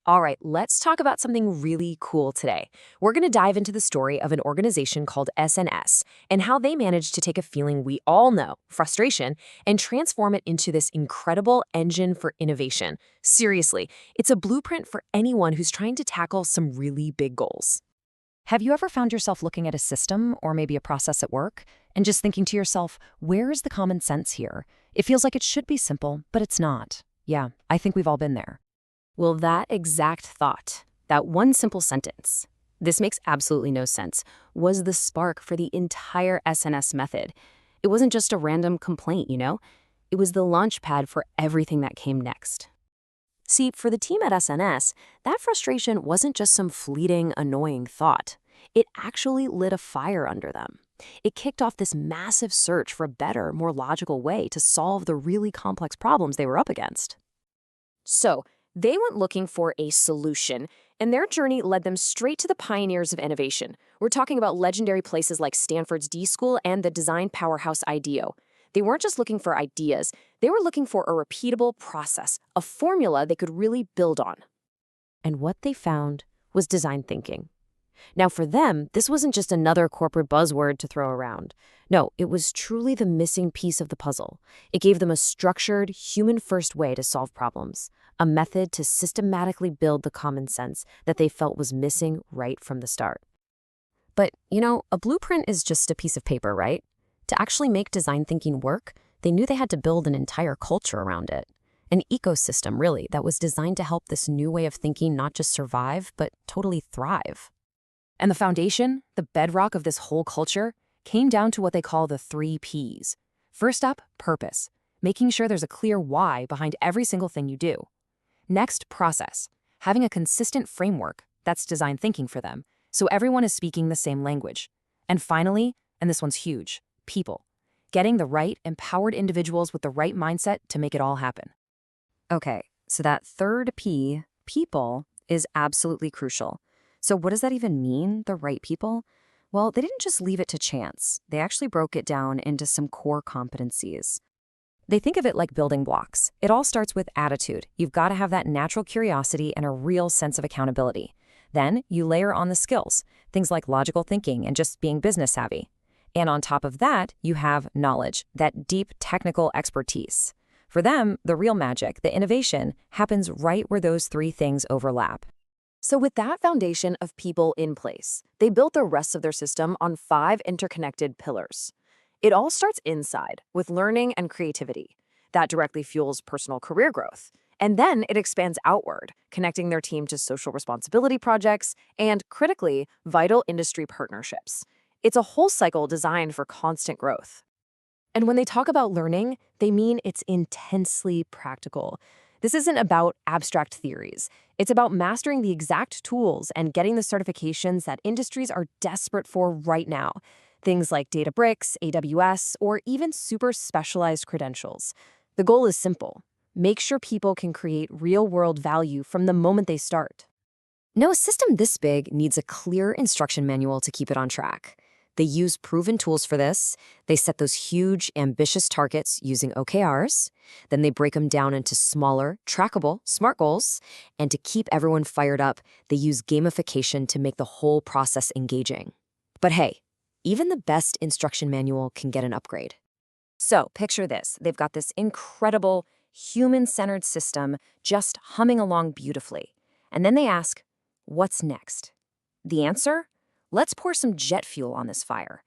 All right, let's talk about something really cool today. We're going to dive into the story of an organization called SNS and how they managed to take a feeling we all know, frustration, and transform it into this incredible engine for innovation. Seriously, it's a blueprint for anyone who's trying to tackle some really big goals. Have you ever found yourself looking at a system or maybe a process at work and just thinking to yourself, where is the common sense here? It feels like it should be simple, but it's not. Yeah, I think we've all been there. Well, that exact thought, that one simple sentence, this makes absolutely no sense, was the spark for the entire SNS method. It wasn't just a random complaint. It was the launch pad for everything that came next. See, for the team at SNS, that frustration wasn't just some fleeting, annoying thought. It actually lit a fire under them. It kicked off this massive search for a better, more logical way to solve the really complex problems they were up against. So, they went looking for a solution, and their journey led them straight to the pioneers of innovation. We're talking about legendary places like Stanford's D School and the design powerhouse IDEO. They weren't just looking for ideas, they were looking for a repeatable process, a formula they could really build on. And what they found was design thinking. Now, for them, this wasn't just another corporate buzzword to throw around. No, it was truly the missing piece of the puzzle. It gave them a structured, human-first way to solve problems, a method to systematically build the common sense that they felt was missing right from the start. But, a blueprint is just a piece of paper, right? To actually make design thinking work, they knew they had to build an entire culture around it. An ecosystem, really, that was designed to help this new way of thinking not just survive, but totally thrive. And the foundation, the bedrock of this whole culture, came down to what they call the 3 Ps. First up, purpose, making sure there's a clear why behind every single thing you do. Next, process, having a consistent framework, that's design thinking for them, so everyone is speaking the same language. And finally, and this one's huge, people, getting the right, empowered individuals with the right mindset to make it all happen. Okay, so that third P, people, is absolutely crucial. So what does that even mean, the right people? Well, they didn't just leave it to chance. They actually broke it down into some core competencies. They think of it like building blocks. It all starts with attitude. You've got to have that natural curiosity and a real sense of accountability. Then you layer on the skills, things like logical thinking and just being business savvy. And on top of that, you have knowledge, that deep technical expertise. For them, the real magic, the innovation, happens right where those 3 things overlap. So with that foundation of people in place, they built the rest of their system on 5 interconnected pillars. It all starts inside, with learning and creativity. That directly fuels personal career growth. And then it expands outward, connecting their team to social responsibility projects and, critically, vital industry partnerships. It's a whole cycle designed for constant growth. And when they talk about learning, they mean it's intensely practical. This isn't about abstract theories. It's about mastering the exact tools and getting the certifications that industries are desperate for right now. Things like Databricks, AWS, or even super specialized credentials. The goal is simple. Make sure people can create real-world value from the moment they start. Now, a system this big needs a clear instruction manual to keep it on track. They use proven tools for this. They set those huge, ambitious targets using OKRs. Then they break them down into smaller, trackable, SMART goals. And to keep everyone fired up, they use gamification to make the whole process engaging. But hey, even the best instruction manual can get an upgrade. So picture this. They've got this incredible, human-centered system just humming along beautifully. And then they ask, what's next? The answer? Let's pour some jet fuel on this fire.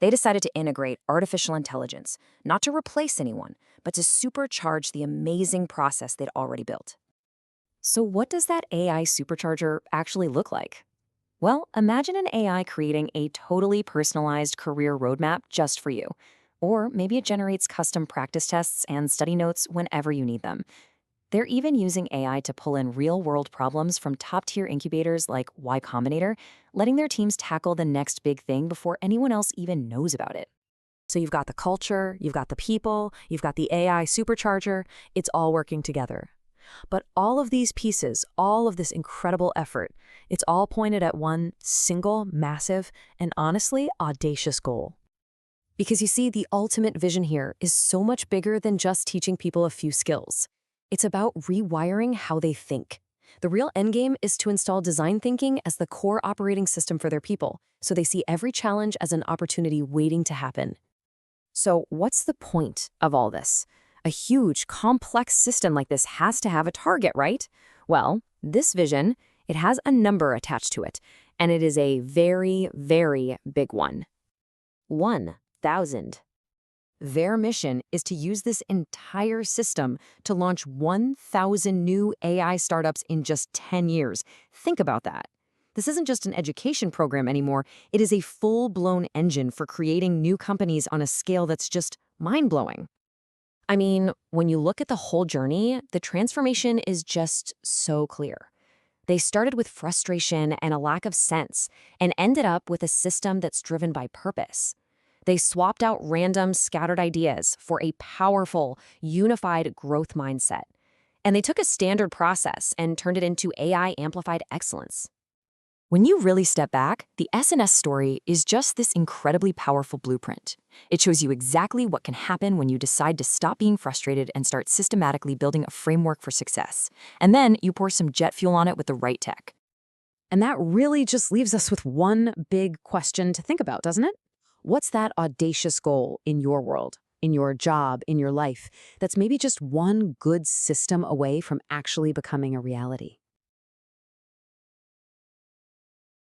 They decided to integrate artificial intelligence, not to replace anyone, but to supercharge the amazing process they'd already built. So what does that AI supercharger actually look like? Well, imagine an AI creating a totally personalized career roadmap just for you. Or maybe it generates custom practice tests and study notes whenever you need them. They're even using AI to pull in real-world problems from top-tier incubators like Y Combinator, letting their teams tackle the next big thing before anyone else even knows about it. So you've got the culture, you've got the people, you've got the AI supercharger. It's all working together. But all of these pieces, all of this incredible effort, it's all pointed at one single, massive, and honestly audacious goal. Because you see, the ultimate vision here is so much bigger than just teaching people a few skills. It's about rewiring how they think. The real endgame is to install design thinking as the core operating system for their people, so they see every challenge as an opportunity waiting to happen. So, what's the point of all this? A huge, complex system like this has to have a target, right? Well, this vision, it has a number attached to it, and it is a very, very big one. 1,000. Their mission is to use this entire system to launch 1,000 new AI startups in just 10 years. Think about that. This isn't just an education program anymore. It is a full-blown engine for creating new companies on a scale that's just mind-blowing. I mean, when you look at the whole journey, the transformation is just so clear. They started with frustration and a lack of sense and ended up with a system that's driven by purpose. They swapped out random, scattered ideas for a powerful, unified growth mindset. And they took a standard process and turned it into AI-amplified excellence. When you really step back, the S&S story is just this incredibly powerful blueprint. It shows you exactly what can happen when you decide to stop being frustrated and start systematically building a framework for success. And then you pour some jet fuel on it with the right tech. And that really just leaves us with one big question to think about, doesn't it? What's that audacious goal in your world, in your job, in your life, that's maybe just one good system away from actually becoming a reality?